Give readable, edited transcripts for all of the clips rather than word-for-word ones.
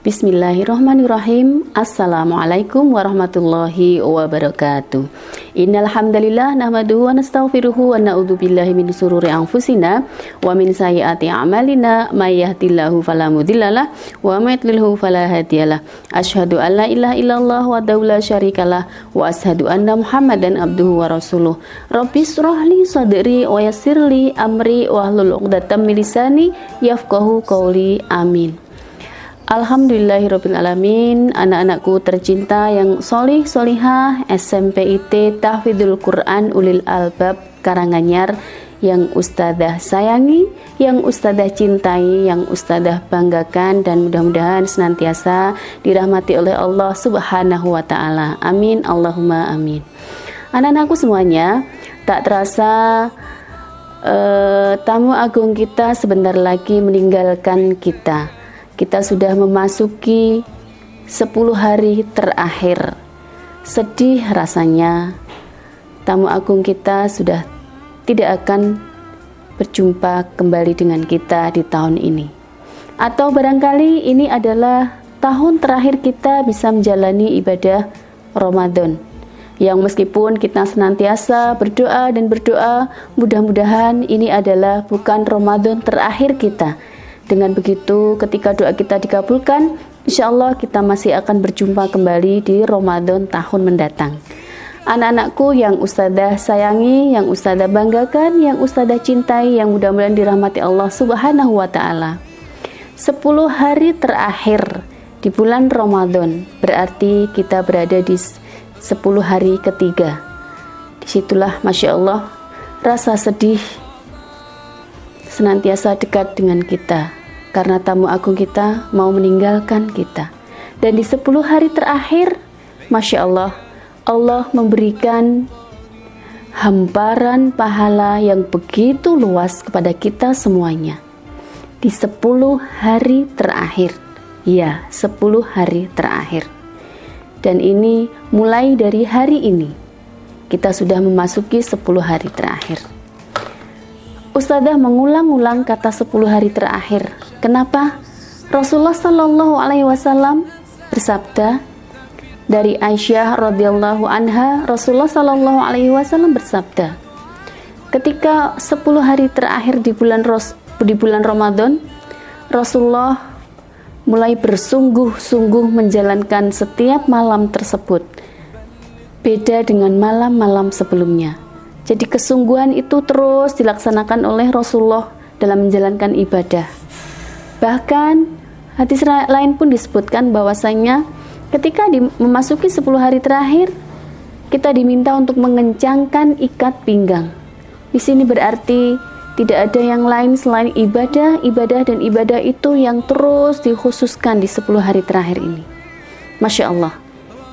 Bismillahirrahmanirrahim. Assalamualaikum warahmatullahi wabarakatuh. Innal hamdalillah nahmaduhu wa nastaghfiruhu wa na'udzu billahi min shururi anfusina wa min sayyiati a'malina may yahdihillahu fala mudhillalah wa may yudlilhu fala hadiyalah. Asyhadu an la ilaha illallah wahdahu la syarikalah wa asyhadu anna Muhammadan abduhu wa rasuluh. Rabbi shrah li sadri wa yassir li amri wahlul 'uqdatam min lisani yafqahu qawli. Amin. Alhamdulillahirrabbilalamin. Anak-anakku tercinta yang solih solihah SMPIT Tahfidzul Quran Ulil Albab Karanganyar, yang ustadzah sayangi, yang ustadzah cintai, yang ustadzah banggakan, dan mudah-mudahan senantiasa dirahmati oleh Allah Subhanahu wa ta'ala. Amin, Allahumma amin. Anak-anakku semuanya, tak terasa tamu agung kita sebentar lagi meninggalkan kita. Kita sudah memasuki 10 hari terakhir. Sedih rasanya, tamu agung kita sudah tidak akan berjumpa kembali dengan kita di tahun ini. Atau barangkali ini adalah tahun terakhir kita bisa menjalani ibadah Ramadan, yang meskipun kita senantiasa berdoa dan berdoa, mudah-mudahan ini adalah bukan Ramadan terakhir kita. Dengan begitu, ketika doa kita dikabulkan, insya Allah kita masih akan berjumpa kembali di Ramadan tahun mendatang. Anak-anakku yang ustadzah sayangi, yang ustadzah banggakan, yang ustadzah cintai, yang mudah-mudahan dirahmati Allah Subhanahu wa ta'ala. 10 hari terakhir di bulan Ramadan, berarti kita berada di 10 hari ketiga. Disitulah Masya Allah, rasa sedih senantiasa dekat dengan kita, karena tamu agung kita mau meninggalkan kita. Dan di 10 hari terakhir, Masya Allah, Allah memberikan hamparan pahala yang begitu luas kepada kita semuanya. Di 10 hari terakhir, ya 10 hari terakhir. Dan ini mulai dari hari ini, kita sudah memasuki 10 hari terakhir. Ustadzah mengulang-ulang kata 10 hari terakhir. Kenapa? Rasulullah Shallallahu Alaihi Wasallam bersabda, dari Aisyah radhiyallahu anha, Rasulullah Shallallahu Alaihi Wasallam bersabda, ketika 10 hari terakhir di bulan Ramadan, Rasulullah mulai bersungguh-sungguh menjalankan setiap malam tersebut, beda dengan malam-malam sebelumnya. Jadi kesungguhan itu terus dilaksanakan oleh Rasulullah dalam menjalankan ibadah. Bahkan hadis lain pun disebutkan bahwasanya ketika memasuki 10 hari terakhir, kita diminta untuk mengencangkan ikat pinggang. Di sini berarti tidak ada yang lain selain ibadah, dan ibadah itu yang terus dikhususkan di 10 hari terakhir ini. Masya Allah,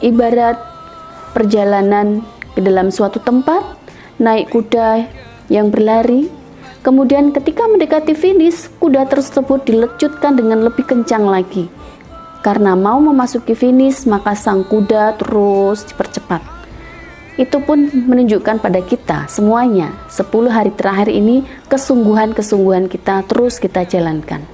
ibarat perjalanan ke dalam suatu tempat, naik kuda yang berlari, kemudian ketika mendekati finish, kuda tersebut dilecutkan dengan lebih kencang lagi. Karena mau memasuki finish, maka sang kuda terus dipercepat. Itu pun menunjukkan pada kita semuanya, 10 hari terakhir ini kesungguhan-kesungguhan kita terus kita jalankan.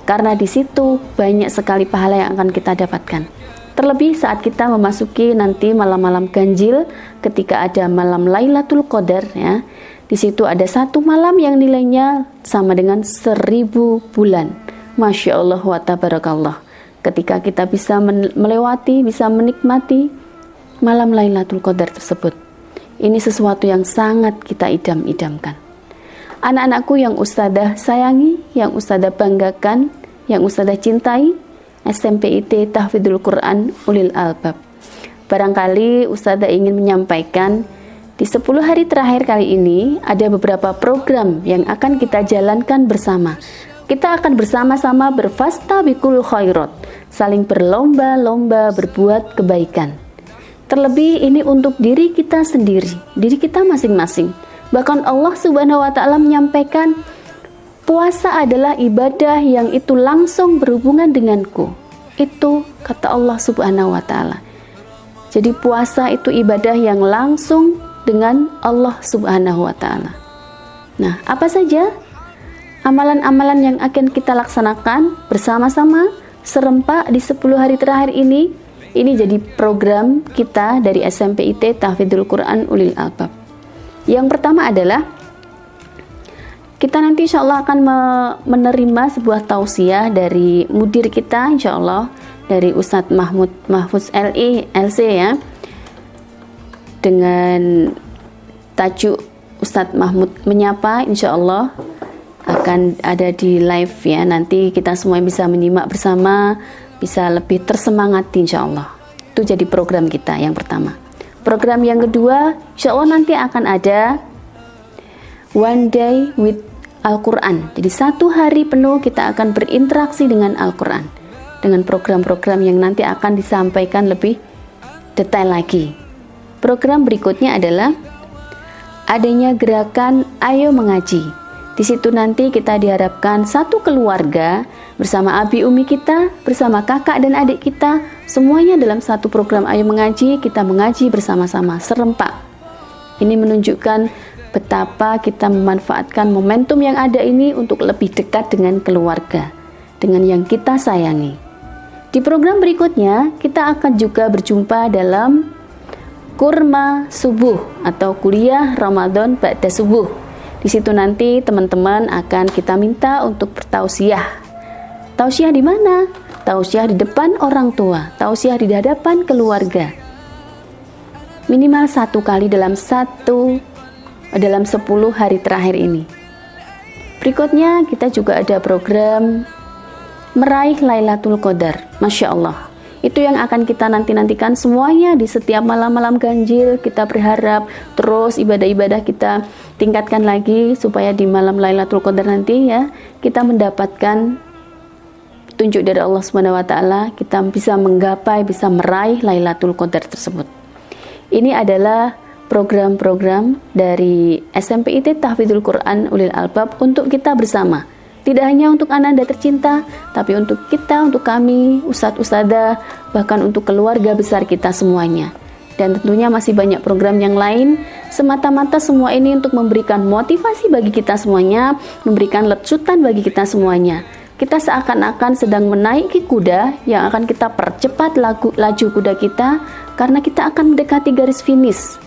Karena di situ banyak sekali pahala yang akan kita dapatkan. Terlebih saat kita memasuki nanti malam-malam ganjil, ketika ada malam Lailatul Qadar, ya. Di situ ada satu malam yang nilainya sama dengan 1000 bulan. Masya Allah wa tabarakallah. Ketika kita bisa melewati, bisa menikmati malam Lailatul Qadar tersebut, ini sesuatu yang sangat kita idam-idamkan. Anak-anakku yang ustadzah sayangi, yang ustadzah banggakan, yang ustadzah cintai, SMPIT Tahfidzul Quran Ulil Albab. Barangkali ustadzah ingin menyampaikan, di 10 hari terakhir kali ini ada beberapa program yang akan kita jalankan bersama. Kita akan bersama-sama berfastabiqul khairat, saling berlomba-lomba berbuat kebaikan. Terlebih ini untuk diri kita sendiri, diri kita masing-masing. Bahkan Allah Subhanahu wa ta'ala menyampaikan, puasa adalah ibadah yang itu langsung berhubungan denganku. Itu kata Allah Subhanahu wa ta'ala. Jadi puasa itu ibadah yang langsung dengan Allah Subhanahu wa ta'ala. Nah, apa saja amalan-amalan yang akan kita laksanakan bersama-sama serempak di 10 hari terakhir ini jadi program kita dari SMPIT Tahfidzul Quran Ulil Albab. Yang pertama adalah kita nanti insya Allah akan menerima sebuah tausiah dari mudir kita, insya Allah dari Ustadz Mahfuz LC ya, dengan tajuk Ustadz Mahmud menyapa, insya Allah akan ada di live ya. Nanti kita semua bisa menyimak bersama, bisa lebih tersemangati insya Allah. Itu jadi program kita yang pertama. Program yang kedua, insya Allah nanti akan ada One Day with Al-Quran. Jadi 1 hari penuh kita akan berinteraksi dengan Al-Quran, dengan program-program yang nanti akan disampaikan lebih detail lagi. Program berikutnya adalah adanya gerakan Ayo Mengaji. Di situ nanti kita diharapkan satu keluarga bersama abi umi kita, bersama kakak dan adik kita, semuanya dalam satu program Ayo Mengaji, kita mengaji bersama-sama serempak. Ini menunjukkan betapa kita memanfaatkan momentum yang ada ini untuk lebih dekat dengan keluarga, dengan yang kita sayangi. Di program berikutnya kita akan juga berjumpa dalam Kurma Subuh atau kuliah Ramadan Ba'da Subuh. Di situ nanti teman-teman akan kita minta untuk bertausiah. Tausiah di mana? Tausiah di depan orang tua, tausiah di hadapan keluarga. Minimal 1 kali dalam 10 hari terakhir ini. Berikutnya kita juga ada program meraih Lailatul Qadar. Masya Allah, itu yang akan kita nantikan semuanya di setiap malam-malam ganjil. Kita berharap terus ibadah-ibadah kita tingkatkan lagi supaya di malam Lailatul Qadar nanti ya kita mendapatkan petunjuk dari Allah Subhanahu wa taala, kita bisa menggapai, bisa meraih Lailatul Qadar tersebut. Ini adalah program-program dari SMPIT Tahfidzul Quran Ulil Albab untuk kita bersama. Tidak hanya untuk Ananda tercinta, tapi untuk kita, untuk kami, ustadz-ustadzah, bahkan untuk keluarga besar kita semuanya. Dan tentunya masih banyak program yang lain. Semata-mata semua ini untuk memberikan motivasi bagi kita semuanya, memberikan lecutan bagi kita semuanya. Kita seakan-akan sedang menaiki kuda yang akan kita percepat laju kuda kita, karena kita akan mendekati garis finish.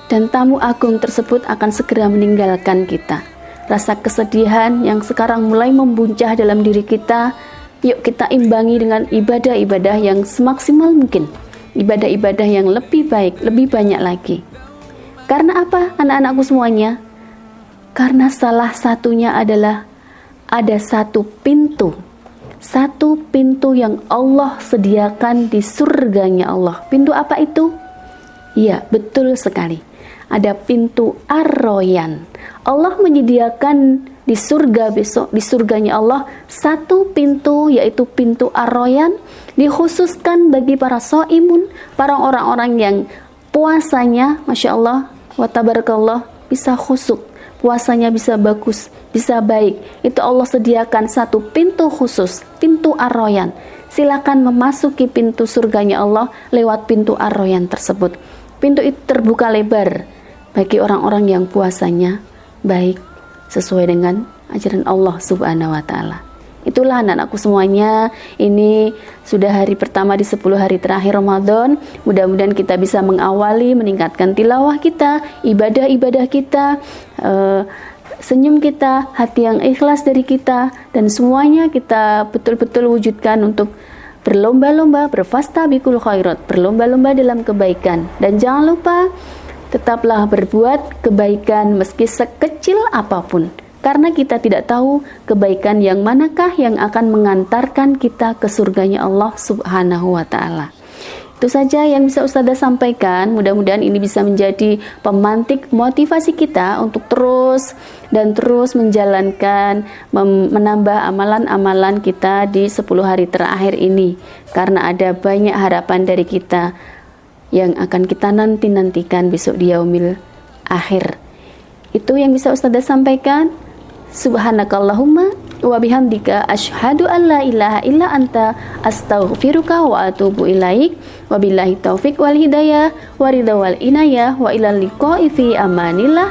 Dan tamu agung tersebut akan segera meninggalkan kita. Rasa kesedihan yang sekarang mulai membuncah dalam diri kita, yuk kita imbangi dengan ibadah-ibadah yang semaksimal mungkin, ibadah-ibadah yang lebih baik, lebih banyak lagi. Karena apa anak-anakku semuanya? Karena salah satunya adalah ada satu pintu yang Allah sediakan di surganya Allah. Pintu apa itu? Iya, betul sekali. Ada pintu Ar-Royan. Allah menyediakan di surga besok, di surganya Allah, satu pintu, yaitu pintu Ar-Royan, dikhususkan bagi para shaimun, para orang-orang yang puasanya Masya Allah wa tabarakallah bisa khusyuk, puasanya bisa bagus, bisa baik. Itu Allah sediakan satu pintu khusus, pintu Ar-Royan. Silakan memasuki pintu surganya Allah lewat pintu Ar-Royan tersebut. Pintu itu terbuka lebar bagi orang-orang yang puasanya baik, sesuai dengan ajaran Allah Subhanahu wa taala. Itulah anak-anakku semuanya, ini sudah hari pertama di 10 hari terakhir Ramadan. Mudah-mudahan kita bisa mengawali, meningkatkan tilawah kita, ibadah-ibadah kita, senyum kita, hati yang ikhlas dari kita, dan semuanya kita betul-betul wujudkan untuk berlomba-lomba, berfastabiqul khairat, berlomba-lomba dalam kebaikan. Dan jangan lupa, tetaplah berbuat kebaikan meski sekecil apapun, karena kita tidak tahu kebaikan yang manakah yang akan mengantarkan kita ke surganya Allah Subhanahu wa ta'ala. Itu saja yang bisa Ustazah sampaikan. Mudah-mudahan ini bisa menjadi pemantik motivasi kita untuk terus dan terus menjalankan, menambah amalan-amalan kita di 10 hari terakhir ini, karena ada banyak harapan dari kita yang akan kita nantikan besok di yaumil akhir. Itu yang bisa Ustazah sampaikan. Subhanakallahumma wa bihamdika asyhadu an la ilaha illa anta astaghfiruka wa atubu ilaik. Wabillahi taufik wal hidayah wa ridha wal inayah wa ilal liqa'i fi amanillah.